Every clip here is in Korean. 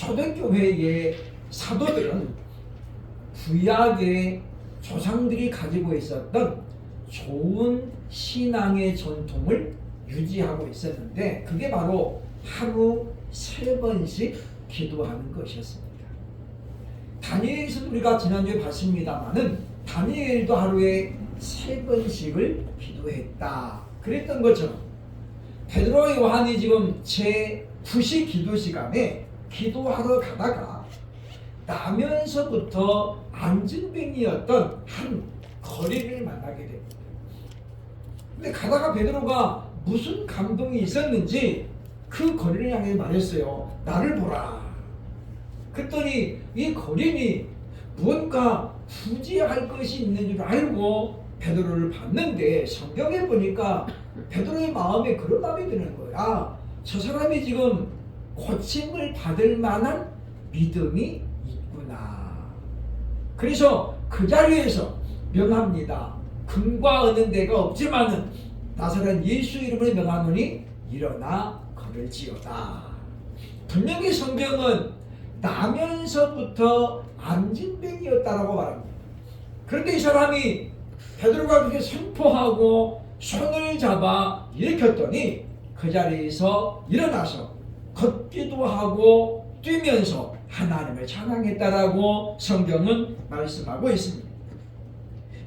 초대교회의 사도들은 구약의 조상들이 가지고 있었던 좋은 신앙의 전통을 유지하고 있었는데, 그게 바로 하루 3번씩 기도하는 것이었습니다. 다니엘에서도 우리가 지난주에 봤습니다마는 다니엘도 하루에 3번씩을 기도했다 그랬던 것처럼, 베드로와 요한이 지금 제9시 기도 시간에 기도하러 가다가 나면서부터 안진뱅이였던 한 거리를 만나게 됩니다. 근데 가다가 베드로가 무슨 감동이 있었는지 그 거리를 향해 말했어요. 나를 보라. 그랬더니 이 거린이 무언가 부지할 것이 있는 줄 알고 베드로를 봤는데, 성경에 보니까 베드로의 마음에 그런 마음이 드는 거야. 저 사람이 지금 고침을 받을 만한 믿음이 있구나. 그래서 그 자리에서 명합니다. 금과 은은 데가 없지만은 나사렛 예수 이름을 명하노니 일어나 걸을지어다. 분명히 성경은 나면서부터 안진뱅이였다라고 말합니다. 그런데 이 사람이 베드로가 그렇게 선포하고 손을 잡아 일으켰더니 그 자리에서 일어나서 걷기도 하고 뛰면서 하나님을 찬양했다라고 성경은 말씀하고 있습니다.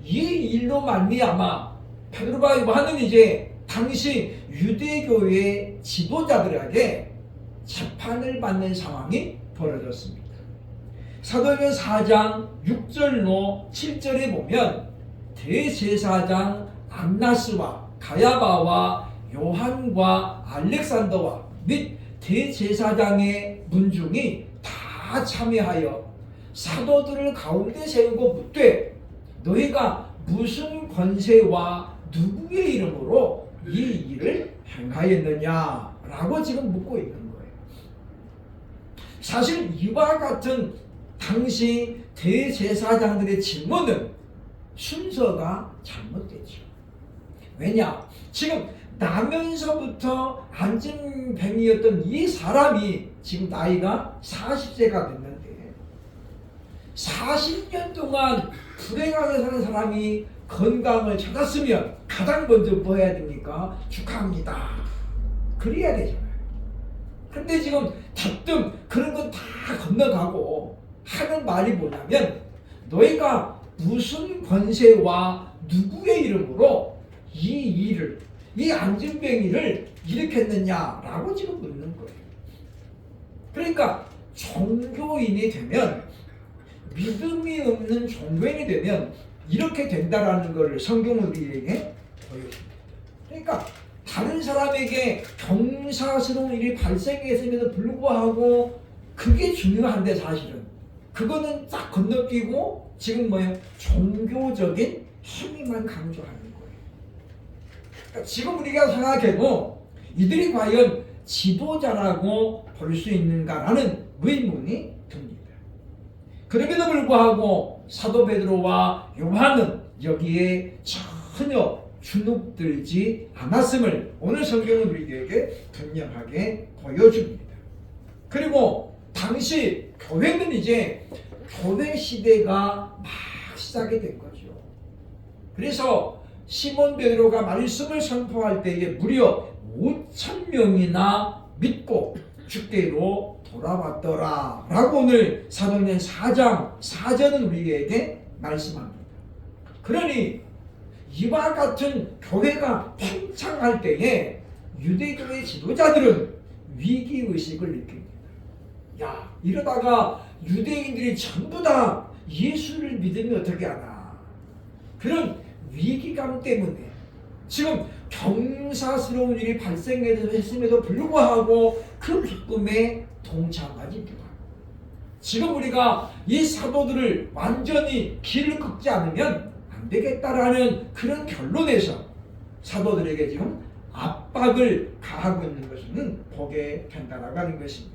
이 일로 말미암아 베드로가 요한은 이제 당시 유대교의 지도자들에게 재판을 받는 상황이 벌어졌습니다. 사도행전 4장 6절로 7절에 보면 대제사장 안나스와 가야바와 요한과 알렉산더와 및 대제사장의 문중이 다 참여하여 사도들을 가운데 세우고 묻되, 너희가 무슨 권세와 누구의 이름으로 이 일을 행하였느냐라고 지금 묻고 있는 거예요. 사실 이와 같은 당시 대제사장들의 질문은 순서가 잘못됐죠. 왜냐? 지금 나면서부터 안진뱅이였던 이 사람이 지금 나이가 40세가 됐는데, 40년 동안 불행하게 사는 사람이 건강을 찾았으면 가장 먼저 뭐 해야 됩니까? 축하합니다. 그래야 되잖아요. 근데 지금 대뜸 그런 건 다 건너가고 하는 말이 뭐냐면, 너희가 무슨 권세와 누구의 이름으로 이 일을, 이 안진뱅이를 일으켰느냐라고 지금 묻는 거예요. 그러니까 종교인이 되면, 믿음이 없는 종교인이 되면 이렇게 된다라는 것을 성경은 우리에게 보여줍니다. 그러니까 다른 사람에게 경사스러운 일이 발생했음에도 불구하고 그게 중요한데, 사실은 그거는 딱 건너뛰고 지금 뭐예요? 종교적인 힘이만 강조하는 거예요. 그러니까 지금 우리가 생각해도 이들이 과연 지도자라고 볼 수 있는가라는 의문이 듭니다. 그럼에도 불구하고 사도 베드로와 요한은 여기에 전혀 주눅들지 않았음을 오늘 성경은 우리에게 분명하게 보여줍니다. 그리고 당시 교회는 이제 교회 시대가 막 시작이 된 거죠. 그래서 시몬 베드로가 말씀을 선포할 때에 무려 5,000명이나 믿고 주께로 돌아왔더라 라고 오늘 사도행전 4장 4절은 우리에게 말씀합니다. 그러니 이와 같은 교회가 팽창할 때에 유대교의 지도자들은 위기의식을 느낍니다. 야, 이러다가 유대인들이 전부 다 예수를 믿으면 어떻게 하나, 그런 위기감 때문에 지금 경사스러운 일이 발생했음에도 불구하고 그 기쁨에 동참하지 못하고, 지금 우리가 이 사도들을 완전히 길을 꺾지 않으면 안 되겠다라는 그런 결론에서 사도들에게 지금 압박을 가하고 있는 것은 보게 된다라고 하는 것입니다.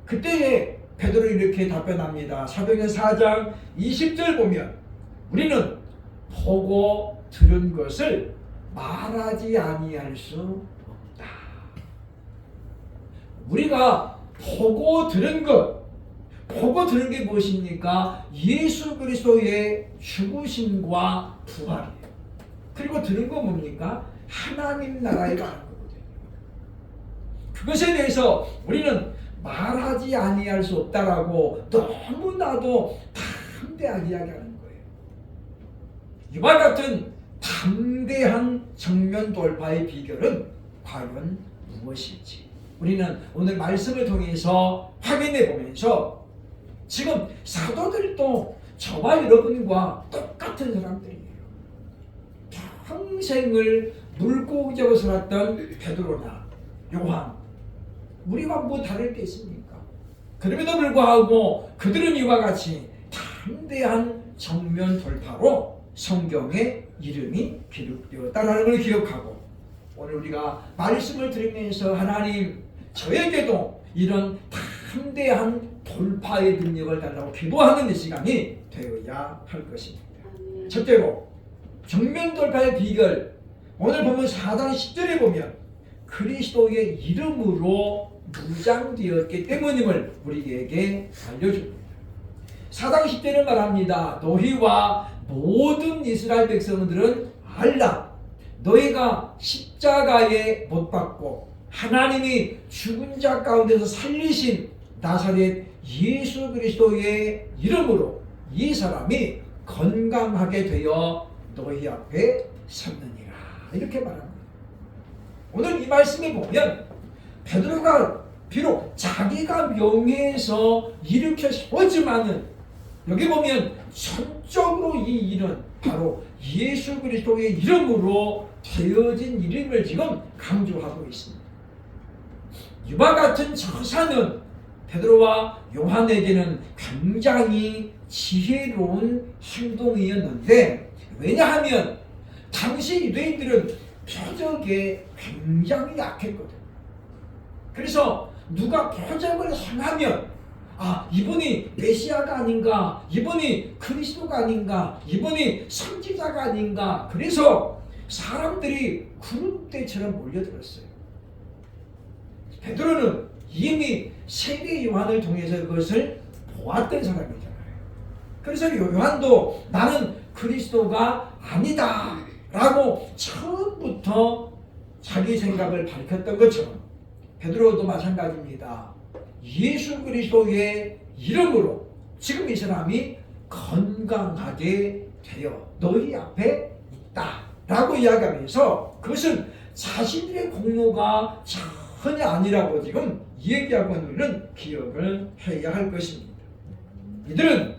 그때에 베드로 이렇게 답변합니다. 사도행전 4장 20절 보면, 우리는 보고 들은 것을 말하지 아니할 수 없다. 우리가 보고 들은 것, 보고 들은 게 무엇입니까? 예수 그리스도의 죽으심과 부활이에요. 그리고 들은 거 뭡니까? 하나님 나라에 가는 거거든요. 그것에 대해서 우리는 말하지 아니할 수 없다라고 너무나도 담대하게 이야기하는 거예요. 이와 같은 담대한 정면 돌파의 비결은 과연 무엇일지 우리는 오늘 말씀을 통해서 확인해 보면서 지금 사도들도 저와 여러분과 똑같은 사람들이에요. 평생을 물고기잡아 살았던 베드로나 요한, 우리와 뭐 다를 게 있습니까? 그럼에도 불구하고 그들은 이와 같이 담대한 정면 돌파로 성경에 이름이 기록되었다는 걸 기억하고, 오늘 우리가 말씀을 들으면서 하나님 저에게도 이런 담대한 돌파의 능력을 달라고 기도하는 이 시간이 되어야 할 것입니다. 첫째로 정면 돌파의 비결, 오늘 보면 4장 10절에 보면 그리스도의 이름으로 무장되었기 때문임을 우리에게 알려줍니다. 4장 10절은 말합니다. 너희와 모든 이스라엘 백성들은 알라. 너희가 십자가에 못 박고 하나님이 죽은 자 가운데서 살리신 나사렛 예수 그리스도의 이름으로 이 사람이 건강하게 되어 너희 앞에 섰느니라. 이렇게 말합니다. 오늘 이 말씀에 보면 베드로가 비록 자기가 명예에서 일으켜 세웠지만은 여기 보면 전적으로 이 일은 바로 예수 그리스도의 이름으로 되어진 이름을 지금 강조하고 있습니다. 이와 같은 저사는 베드로와 요한에게는 굉장히 지혜로운 행동이었는데, 왜냐하면 당시 유대인들은 표적에 굉장히 약했거든. 그래서 누가 표적을 행하면 이분이 메시아가 아닌가, 이분이 그리스도가 아닌가, 이분이 선지자가 아닌가, 그래서 사람들이 구름대처럼 몰려들었어요. 베드로는 이미 세례 요한을 통해서 그것을 보았던 사람이잖아요. 그래서 요한도 나는 그리스도가 아니다 라고 처음부터 자기 생각을 밝혔던 것처럼 베드로도 마찬가지입니다. 예수 그리스도의 이름으로 지금 이 사람이 건강하게 되어 너희 앞에 있다 라고 이야기하면서 그것은 자신들의 공로가 전혀 아니라고 지금 얘기하고 있는 기억을 해야 할 것입니다. 이들은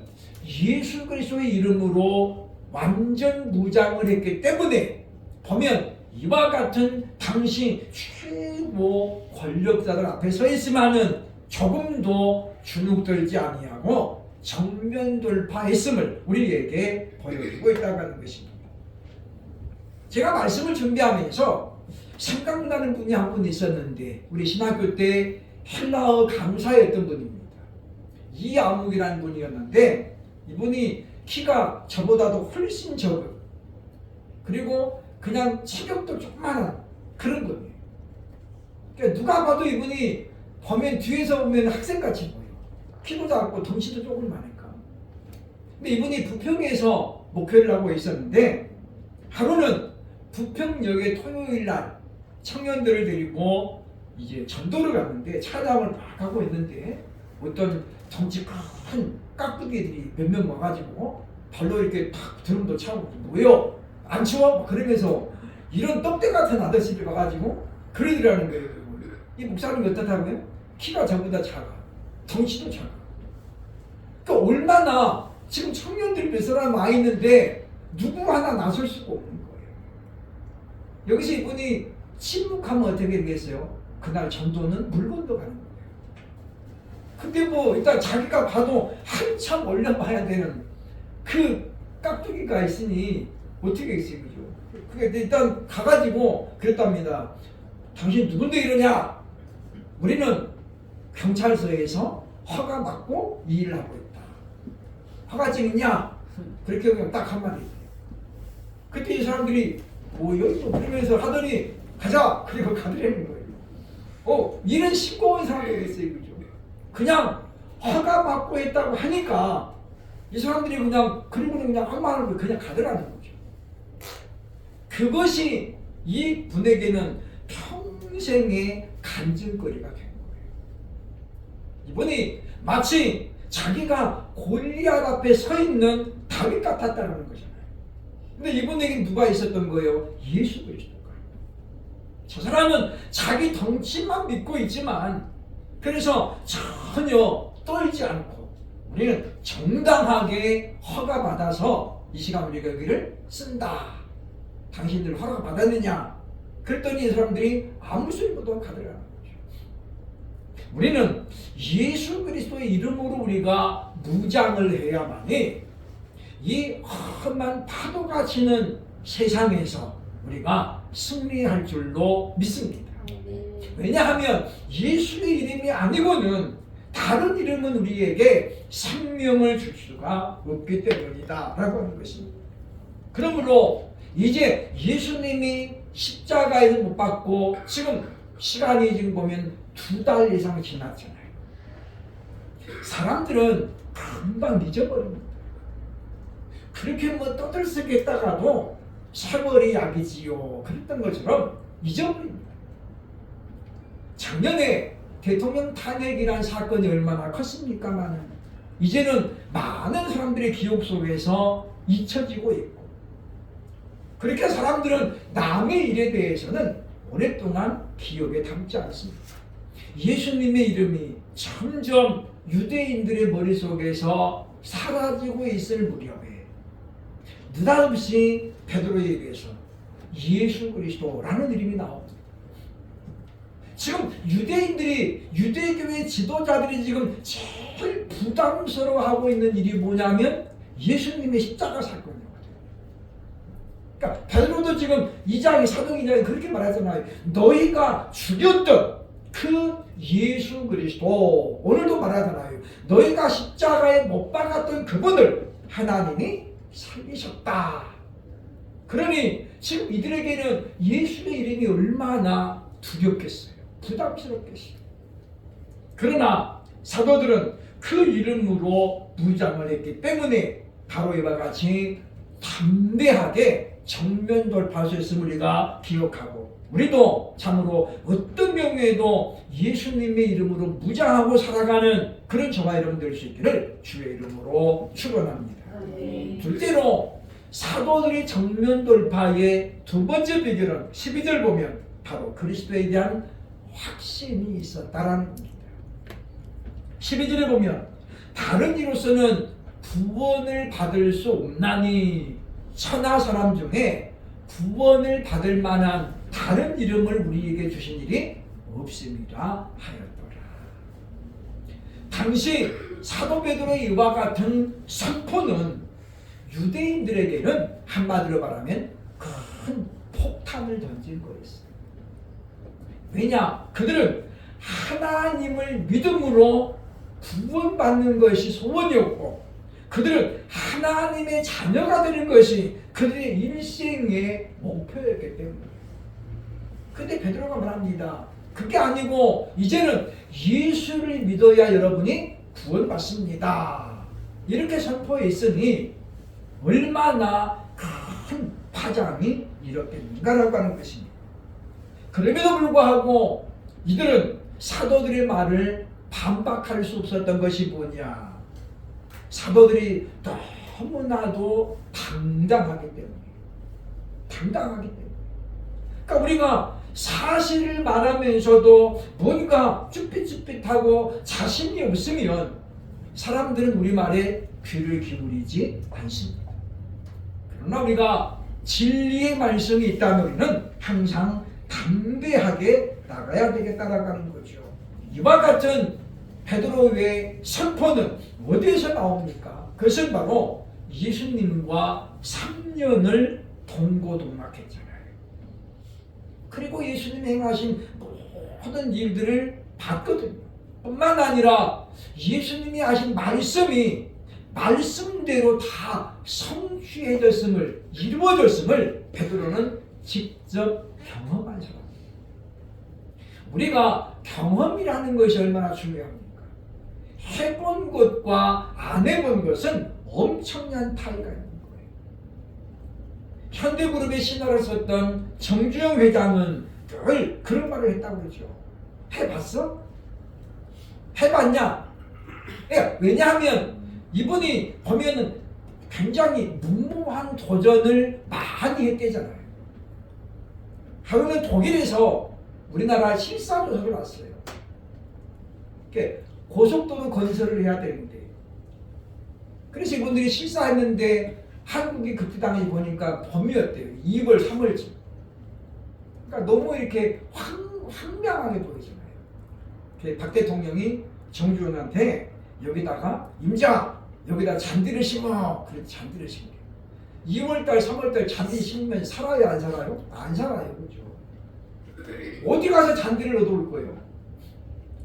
예수 그리스도의 이름으로 완전 무장을 했기 때문에 보면 이와 같은 당시 최고 권력자들 앞에 서 있으면은 조금도 주눅들지 아니하고 정면 돌파했음을 우리에게 보여주고 있다고 하는 것입니다. 제가 말씀을 준비하면서 생각나는 분이 한 분 있었는데, 우리 신학교 때 헬라어 강사였던 분입니다. 이아묵이라는 분이었는데, 이분이 키가 저보다도 훨씬 적은, 그리고 그냥 체격도 조그만한 그런 분이에요. 그러니까 누가 봐도 이분이 보면 뒤에서 보면 학생같이 보여. 키도 작고 덩치도 조금 많으니까. 근데 이분이 부평에서 목회를 하고 있었는데, 하루는 부평역에 토요일 날 청년들을 데리고 이제 전도를 갔는데 차량을 막 하고 있는데 어떤 덩치 큰 깍두기들이 몇 명 와가지고 발로 이렇게 탁 드럼도 차고 뭐요? 안 추워? 그러면서 이런 떡대 같은 아저씨들 와가지고 그러더라는 거예요. 이 목사님이 어떻다고요? 키가 저보다 작아. 덩치도 작아. 그러니까 얼마나 지금 청년들이 몇 사람 와 있는데 누구 하나 나설 수가 없는 거예요. 여기서 이분이 침묵하면 어떻게 되겠어요? 그날 전도는 물 건너 가는 거예요. 근데 뭐 일단 자기가 봐도 한참 올려봐야 되는 그 깍두기가 있으니 어떻게 했어요, 그죠? 그러니까 일단 가가지고 그랬답니다. 당신 누군데 이러냐? 우리는 경찰서에서 허가 받고 이 일을 하고 있다. 허가증 있냐? 그렇게 그냥 딱 한마디. 그때 이 사람들이 뭐요? 그러면서 하더니 가자! 그리고 가더라는 거예요. 이런 싱거운 사람이 있어요, 그죠? 그냥 허가 받고 했다고 하니까 이 사람들이 그냥 그냥 아무 말 없이 그냥 가더라는 거죠. 그것이 이 분에게는 평생의 간증거리가 된 거예요. 이분이 마치 자기가 골리앗 앞에 서 있는 다윗 같았다는 거잖아요. 근데 이분에게 누가 있었던 거예요? 예수 그리스도가. 저 사람은 자기 덩치만 믿고 있지만 그래서 전혀 떨지 않고 우리는 정당하게 허가받아서 이 시간 우리가 여기를 쓴다. 당신들 허가받았느냐? 그랬더니 이 사람들이 아무 소리 못하고 가더라는 거죠. 우리는 예수 그리스도의 이름으로 우리가 무장을 해야만이 이 험한 파도가 치는 세상에서 우리가 승리할 줄로 믿습니다. 왜냐하면 예수의 이름이 아니고는 다른 이름은 우리에게 생명을 줄 수가 없기 때문이다 라고 하는 것입니다. 그러므로 이제 예수님이 십자가에서 못 박고 지금 시간이 지금 보면 2달 이상 지났잖아요. 사람들은 금방 잊어버립니다. 그렇게 뭐 떠들썩했다가도 세월이 약이지요 그랬던 것처럼 잊어버립니다. 작년에 대통령 탄핵이란 사건이 얼마나 컸습니까만 이제는 많은 사람들의 기억 속에서 잊혀지고 있고 그렇게 사람들은 남의 일에 대해서는 오랫동안 기억에 담지 않습니다. 예수님의 이름이 점점 유대인들의 머릿속에서 사라지고 있을 무렵에 느닷없이 베드로에게서 예수 그리스도라는 이름이 나옵니다. 지금 유대교회 지도자들이 지금 제일 부담스러워하고 있는 일이 뭐냐면 예수님의 십자가 사건이거든요. 그러니까 베드로도 지금 2장 사도 2장에 그렇게 말하잖아요. 너희가 죽였던 그 예수 그리스도 오늘도 말하잖아요. 너희가 십자가에 못 박았던 그분을 하나님이 살리셨다. 그러니 지금 이들에게는 예수의 이름이 얼마나 두렵겠어요. 부담스럽겠어요. 그러나 사도들은 그 이름으로 무장을 했기 때문에 바로 이와 같이 담대하게 정면 돌파할 수 있음을 우리가 기억하고 우리도 참으로 어떤 경우에도 예수님의 이름으로 무장하고 살아가는 그런 저와 여러분 될 수 있기를 주의 이름으로 축원합니다. 둘째로 사도들이 정면 돌파의 두 번째 비결은 12절 보면 바로 그리스도에 대한 확신이 있었다라는 겁니다. 12절에 보면 다른 이로서는 구원을 받을 수 없나니 천하 사람 중에 구원을 받을 만한 다른 이름을 우리에게 주신 일이 없습니다 하였더라. 당시 사도 베드로의 이와 같은 선포는 유대인들에게는 한마디로 말하면 큰 폭탄을 던진 거였어요. 왜냐? 그들은 하나님을 믿음으로 구원받는 것이 소원이었고 그들은 하나님의 자녀가 되는 것이 그들의 일생의 목표였기 때문에. 근데 베드로가 말합니다. 그게 아니고 이제는 예수를 믿어야 여러분이 구원받습니다. 이렇게 선포해 있으니 얼마나 큰 파장이 일었겠는가라고 하는 것입니다. 그럼에도 불구하고 이들은 사도들의 말을 반박할 수 없었던 것이 뭐냐? 사도들이 너무나도 당당하기 때문에. 당당하기 때문에. 그러니까 우리가 사실을 말하면서도 뭔가 쭈삣쭈삣하고 자신이 없으면 사람들은 우리 말에 귀를 기울이지 않습니다. 그러나 우리가 진리의 말씀이 있다면 우리는 항상 담대하게 나가야 되겠다라고 하는 거죠. 이와 같은 베드로의 선포는 어디에서 나옵니까? 그것은 바로 예수님과 3년을 동고동락했잖아요. 그리고 예수님이 행하신 모든 일들을 봤거든요. 뿐만 아니라 예수님이 하신 말씀이 말씀대로 다 성취해졌음을, 이루어졌음을 베드로는 직접 경험한 사람입니다. 우리가 경험이라는 것이 얼마나 중요합니까? 해본 것과 안 해본 것은 엄청난 차이가 있는 거예요. 현대그룹의 신화를 썼던 정주영 회장은 늘 그런 말을 했다고 그러죠. 해봤어? 해봤냐? 왜냐하면 이분이 보면은 굉장히 무모한 도전을 많이 했대잖아요. 그러면 독일에서 우리나라 실사조사를 왔어요. 고속도로 건설을 해야 되는데, 그래서 이분들이 실사했는데 한국이 급부당해 보니까 봄이었대요. 2월, 3월쯤. 그러니까 너무 이렇게 황량하게 보이잖아요. 박 대통령이 정주영한테 여기다가 임자, 여기다 잔디를 심어. 그래서 잔디를 심어. 2월달, 3월달 잔디 심으면 살아요, 안 살아요? 안 살아요, 그죠? 어디 가서 잔디를 얻어올 거예요?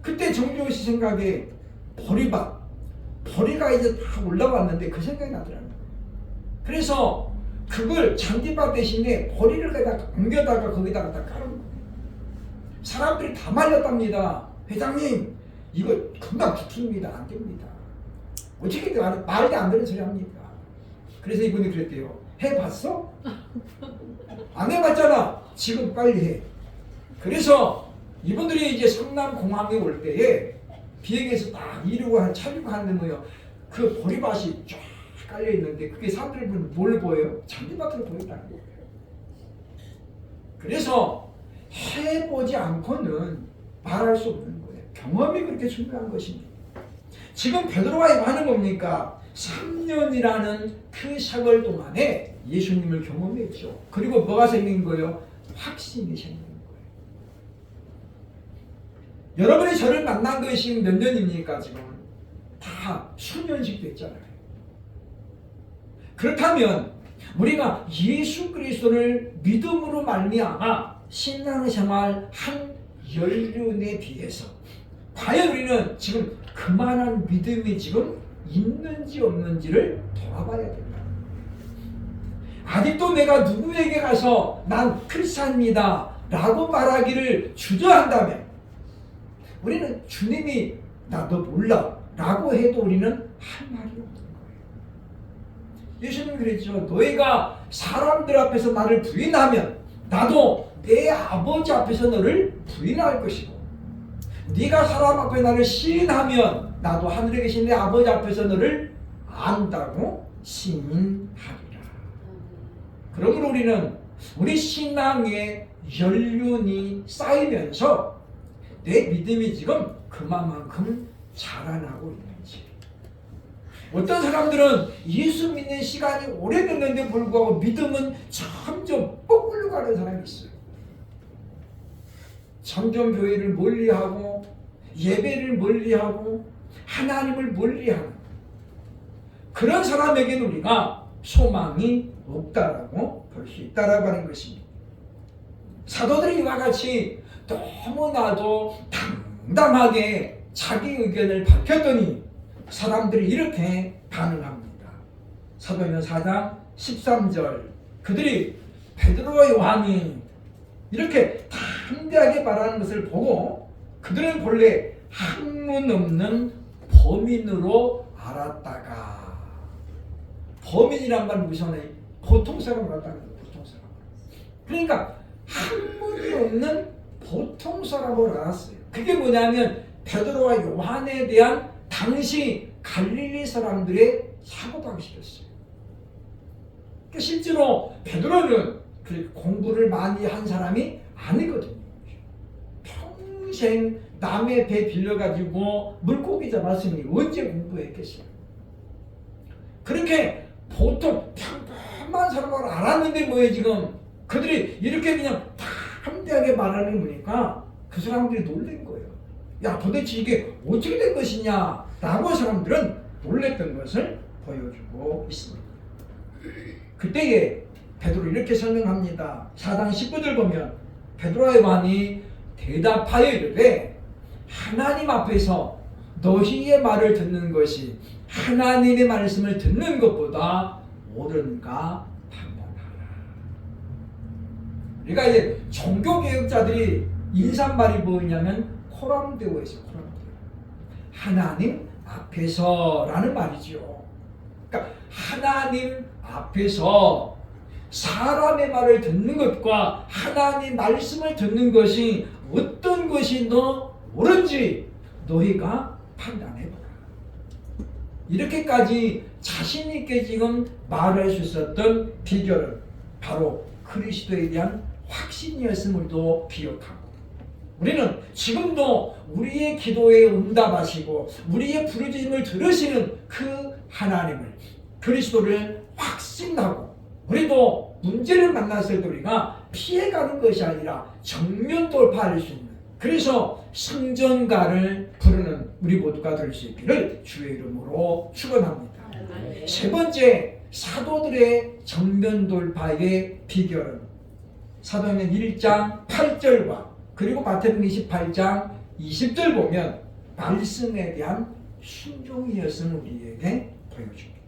그때 정주영 씨 생각에 보리가 이제 다 올라왔는데 그 생각이 나더라고요. 그래서 그걸 잔디밭 대신에 보리를 옮겨다가 거기다가 다 깔은 거예요. 사람들이 다 말렸답니다. 회장님, 이거 금방 죽습니다. 안 됩니다. 어떻게 말이 안 되는 소리 합니까? 그래서 이분이 그랬대요. 해봤어? 안 해봤잖아. 지금 빨리 해. 그래서 이분들이 이제 성남공항에 올 때에 비행기에서 딱 이륙을 착륙하는데 뭐요? 그 보리밭이 쫙 깔려 있는데 그게 사람들이 뭘 보여요? 잔디밭으로 보인다는 거예요. 그래서 해보지 않고는 말할 수 없는 거예요. 경험이 그렇게 중요한 것입니다. 지금 베드로가 하는 뭡니까? 3년이라는 그 세월 동안에 예수님을 경험했죠. 그리고 뭐가 생긴 거예요? 확신이 생긴 거예요. 여러분이 저를 만난 것이 몇 년입니까? 지금 다 수년씩 됐잖아요. 그렇다면 우리가 예수 그리스도를 믿음으로 말미암아 신앙생활 한 연륜에 비해서 과연 우리는 지금 그만한 믿음이 지금 있는지 없는지를 돌아봐야 된다. 아직도 내가 누구에게 가서 난 크리스찬입니다 라고 말하기를 주저한다면 우리는 주님이 나도 몰라 라고 해도 우리는 할 말이 없는 거예요. 예수님이 그랬죠. 너희가 사람들 앞에서 나를 부인하면 나도 내 아버지 앞에서 너를 부인할 것이고 네가 사람 앞에 나를 시인하면 나도 하늘에 계신 내 아버지 앞에서 너를 안다고 시인하리라. 그러므로 우리는 우리 신앙의 연륜이 쌓이면서 내 믿음이 지금 그만큼 자라나고 있는지. 어떤 사람들은 예수 믿는 시간이 오래됐는데 불구하고 믿음은 점점 뻐글러 가는 사람이 있어요. 점점 교회를 멀리하고 예배를 멀리하고 하나님을 멀리하는 그런 사람에게는 우리가 소망이 없다라고 볼 수 있다라고 하는 것입니다. 사도들이 이와 같이 너무나도 당당하게 자기 의견을 밝혔더니 사람들이 이렇게 반응합니다. 사도행전 4장 13절 그들이 베드로와 요한이 이렇게 담대하게 말하는 것을 보고 그들은 본래 학문 없는 범인으로 알았다가 범인이란 말은 무슨 말이에요? 보통 사람을 알았다는 거예요. 보통 사람. 그러니까 학문이 없는 보통 사람으로 알았어요. 그게 뭐냐면 베드로와 요한에 대한 당시 갈릴리 사람들의 사고방식이었어요. 그러니까 실제로 베드로는 공부를 많이 한 사람이 아니거든요. 평생 남의 배 빌려가지고 물고기 잡았으니 언제 공부했겠어요. 그렇게 보통 평범한 사람으로 알았는데 뭐예요 지금 그들이 이렇게 그냥 담대하게 말하는 거니까 그 사람들이 놀란 거예요. 야 도대체 이게 어떻게 된 것이냐 라고 사람들은 놀랬던 것을 보여주고 있습니다. 그때에 베드로 이렇게 설명합니다. 4장 19절 보면 베드로와 요한이 대답하여 이르되 하나님 앞에서 너희의 말을 듣는 것이 하나님의 말씀을 듣는 것보다 옳은가 판단하라. 그러니까 이제 종교개혁자들이 인사말이 뭐냐면 코람데오에서 코람데오. 하나님 앞에서라는 말이죠. 그러니까 하나님 앞에서 사람의 말을 듣는 것과 하나님 말씀을 듣는 것이 어떤 것이 더 옳은지 너희가 판단해보라. 이렇게까지 자신 있게 지금 말할 수 있었던 비결은 바로 그리스도에 대한 확신이었음을도 기억하고, 우리는 지금도 우리의 기도에 응답하시고 우리의 부르짖음을 들으시는 그 하나님을, 그리스도를 확신하고, 우리도 문제를 만났을 때 우리가 피해가는 것이 아니라 정면 돌파할 수 있는, 그래서 성전가를 부르는 우리 모두가 될 수 있기를 주의 이름으로 축원합니다. 세 번째, 사도들의 정면 돌파의 비결은 사도행전 1장 8절과 그리고 마태복음 28장 20절 보면 말씀에 대한 순종이었음을 우리에게 보여줍니다.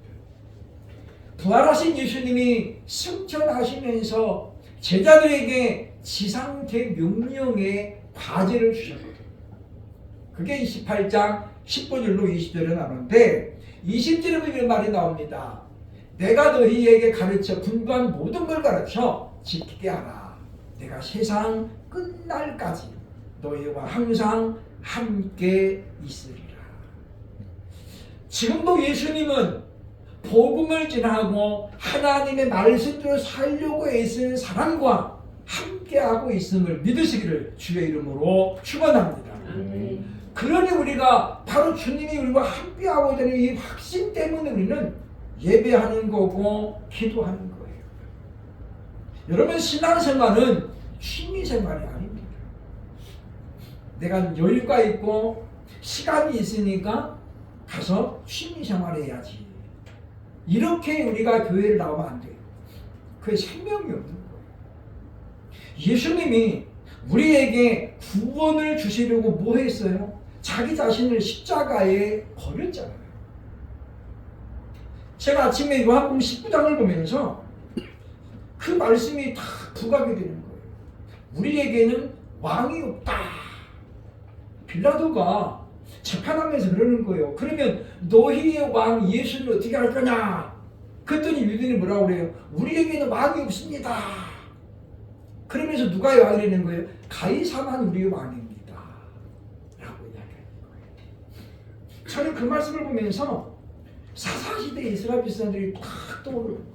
부활하신 예수님이 승천하시면서 제자들에게 지상 대명령의 과제를 주셨거든요. 그게 28장 19절로 20절에 나오는데 20절에 보면 이런 말이 나옵니다. 내가 너희에게 가르쳐 분부한 모든 걸 가르쳐 지키게 하라. 내가 세상 끝날까지 너희와 항상 함께 있으리라. 지금도 예수님은 복음을 전하고 하나님의 말씀대로 살려고 애쓰는 사람과 함께하고 있음을 믿으시기를 주의 이름으로 축원합니다. 그러니 우리가 바로 주님이 우리와 함께하고 있다는 이 확신 때문에 우리는 예배하는 거고 기도하는 거예요. 여러분, 신앙생활은 취미생활이 아닙니다. 내가 여유가 있고 시간이 있으니까 가서 취미생활 해야지, 이렇게 우리가 교회를 나오면 안 돼요. 그게 생명이 없는 거예요. 예수님이 우리에게 구원을 주시려고 뭐 했어요? 자기 자신을 십자가에 버렸잖아요. 제가 아침에 요한복음 19장을 보면서 그 말씀이 다 부각이 되는 거예요. 우리에게는 왕이 없다. 빌라도가 재판하면서 그러는 거예요. 그러면 너희의 왕 예수는 어떻게 할 거냐? 그랬더니 유대인이 뭐라고 그래요? 우리에게는 왕이 없습니다. 그러면서 누가 왕이 되는 거예요? 가이사만 우리의 왕입니다. 라고 이야기하는 거예요. 저는 그 말씀을 보면서 사사시대 이스라엘 백성들이 탁 떠오르는 거예요.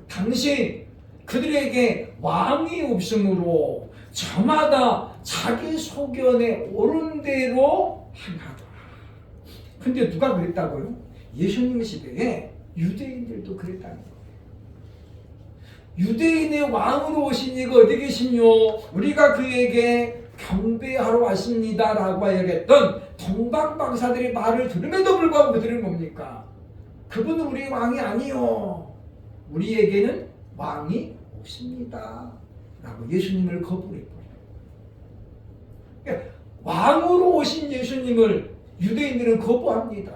당시 그들에게 왕이 없으므로 저마다 자기 소견에 옳은 대로 행하더라. 근데 누가 그랬다고요? 예수님 시대에 유대인들도 그랬다는 거예요. 유대인의 왕으로 오신 이가 어디 계시뇨? 우리가 그에게 경배하러 왔습니다 라고 이야기했던 동방박사들의 말을 들음에도 불구하고 그들은 뭡니까? 그분은 우리의 왕이 아니요, 우리에게는 왕이 없습니다 라고 예수님을 거부했거든요. 그러니까 왕으로 오신 예수님을 유대인들은 거부합니다.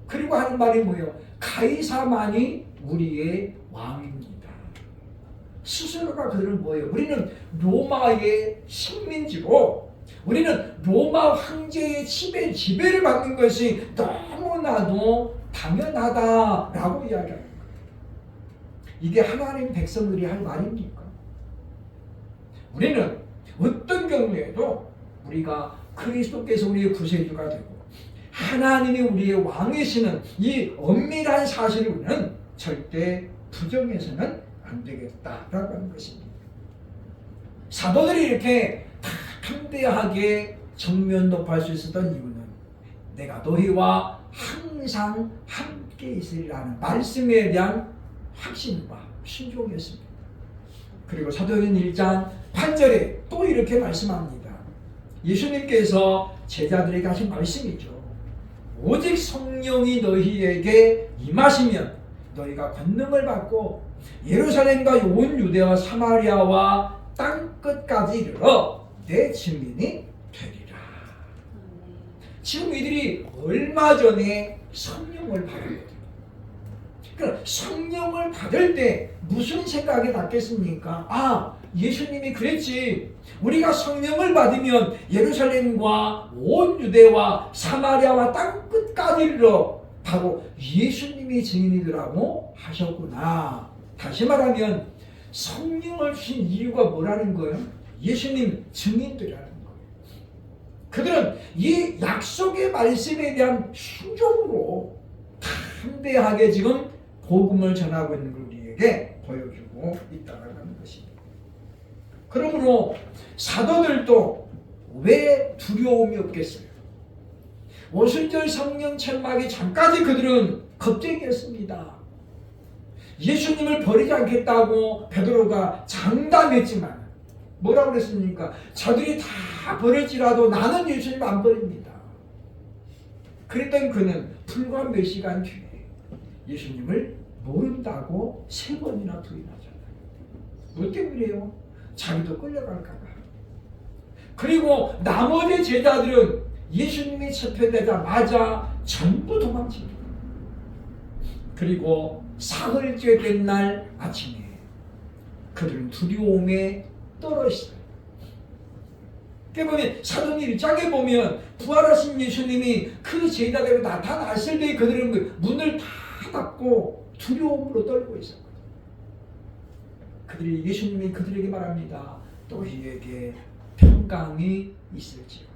그리고 하는 말이 뭐예요? 가이사만이 우리의 왕입니다. 스스로가 그들은 뭐예요? 우리는 로마의 식민지고 우리는 로마 황제의 지배를 받는 것이 너무나도 당연하다라고 이야기하는 거예요. 이게 하나님 백성들이 할 말입니까? 우리는 어떤 경우에도 우리가 그리스도께서 우리의 구세주가 되고 하나님이 우리의 왕이시는 이 엄밀한 사실을 우리는 절대 부정해서는 안 되겠다라고 하는 것입니다. 사도들이 이렇게 다 담대하게 정면 높일 수 있었던 이유는 내가 너희와 항상 함께 있으리라는 말씀에 대한 확신과 신종이었습니다. 그리고 사도행전 1장 8절에 또 이렇게 말씀합니다. 예수님께서 제자들에게 하신 말씀이죠. 오직 성령이 너희에게 임하시면 너희가 권능을 받고 예루살렘과 온 유대와 사마리아와 땅끝까지 이르러 내 증인이 되리라. 지금 이들이 얼마 전에 성령을 받았거든요. 그러니까 성령을 받을 때 무슨 생각이 났겠습니까? 아, 예수님이 그랬지. 우리가 성령을 받으면 예루살렘과 온 유대와 사마리아와 땅 끝까지 이르러 바로 예수님이 증인이더라고 하셨구나. 다시 말하면 성령을 주신 이유가 뭐라는 거예요? 예수님 증인들이라는 거예요. 그들은 이 약속의 말씀에 대한 순종으로 담대하게 지금 복음을 전하고 있는 걸 우리에게 보여주고 있다는 것입니다. 그러므로 사도들도 왜 두려움이 없겠어요? 오순절 성령 천막이 전까지 그들은 겁쟁이였습니다. 예수님을 버리지 않겠다고 베드로가 장담했지만 뭐라고 그랬습니까? 저들이 다 버릴지라도 나는 예수님 안 버립니다. 그랬던 그는 불과 몇 시간 뒤에 예수님을 모른다고 3번이나 부인하잖아요. 뭐 때문이에요? 자기도 끌려갈까 봐. 그리고 나머지 제자들은 예수님이 체포되자마자 전부 도망칩니다. 그리고 사흘째 된 날 아침에 그들은 두려움에 떨어졌어요. 그러니까 사도행 1장에 보면 부활하신 예수님이 그 제자들에게 나타났을 때 그들은 문을 다 닫고 두려움으로 떨고 있었거든요. 그들이 예수님이 그들에게 말합니다. 너희에게 평강이 있을지어다.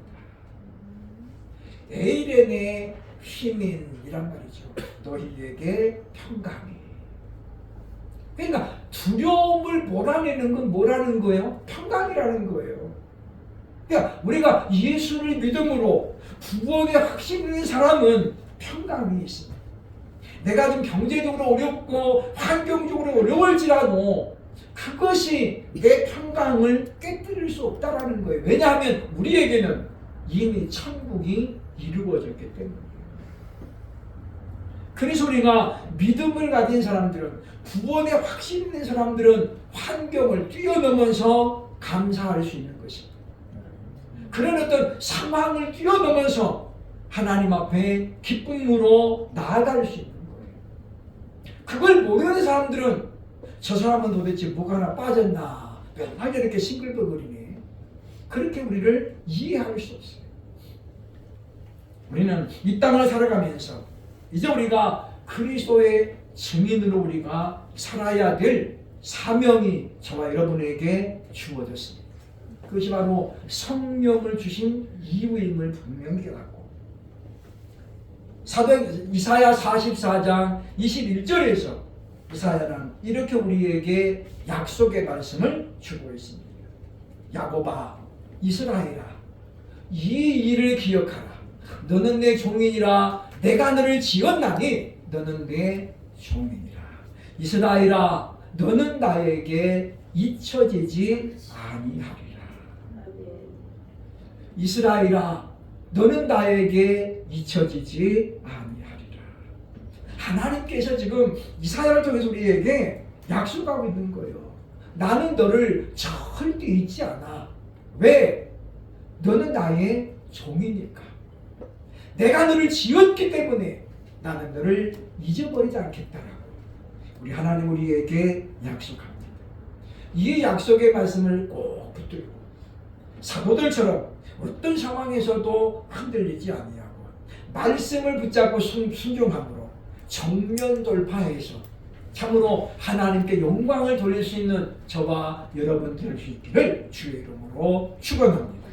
에이렌의 시민이란 말이죠. 너희에게 평강이. 그러니까 두려움을 몰아내는 건 뭐라는 거예요? 평강이라는 거예요. 그러니까 우리가 예수를 믿음으로 구원의 확신 있는 사람은 평강이 있습니다. 내가 좀 경제적으로 어렵고 환경적으로 어려울지라도 그것이 내 평강을 깨뜨릴 수 없다라는 거예요. 왜냐하면 우리에게는 이미 천국이 이루어졌기 때문이에요. 그래서 우리가 믿음을 가진 사람들은, 구원에 확신 있는 사람들은 환경을 뛰어넘어서 감사할 수 있는 것입니다. 그런 어떤 상황을 뛰어넘어서 하나님 앞에 기쁨으로 나아갈 수 있는 거예요. 그걸 모르는 사람들은 저 사람은 도대체 뭐가 하나 빠졌나, 맨날 이렇게 싱글벙글이네, 그렇게 우리를 이해할 수 없어요. 우리는 이 땅을 살아가면서 이제 우리가 그리스도의 증인으로 우리가 살아야 될 사명이 저와 여러분에게 주어졌습니다. 그것이 바로 성령을 주신 이유임을 분명히 갖고, 사도행 이사야 44장 21절에서 이사야는 이렇게 우리에게 약속의 말씀을 주고 있습니다. 야곱아, 이스라엘아, 이 일을 기억하라. 너는 내 종이니라. 내가 너를 지었나니 너는 내 종이니라. 이스라엘아, 너는 나에게 잊혀지지 아니하리라. 이스라엘아, 너는 나에게 잊혀지지 아니하리라. 하나님께서 지금 이사야를 통해서 우리에게 약속하고 있는 거예요. 나는 너를 절대 잊지 않아. 왜? 너는 나의 종이니까. 내가 너를 지었기 때문에 나는 너를 잊어버리지 않겠다라고 우리 하나님 우리에게 약속합니다. 이 약속의 말씀을 꼭 붙들고 사도들처럼 어떤 상황에서도 흔들리지 아니하고 말씀을 붙잡고 순종함으로 정면 돌파해서 참으로 하나님께 영광을 돌릴 수 있는 저와 여러분 될 수 있기를 주의 이름으로 축원합니다.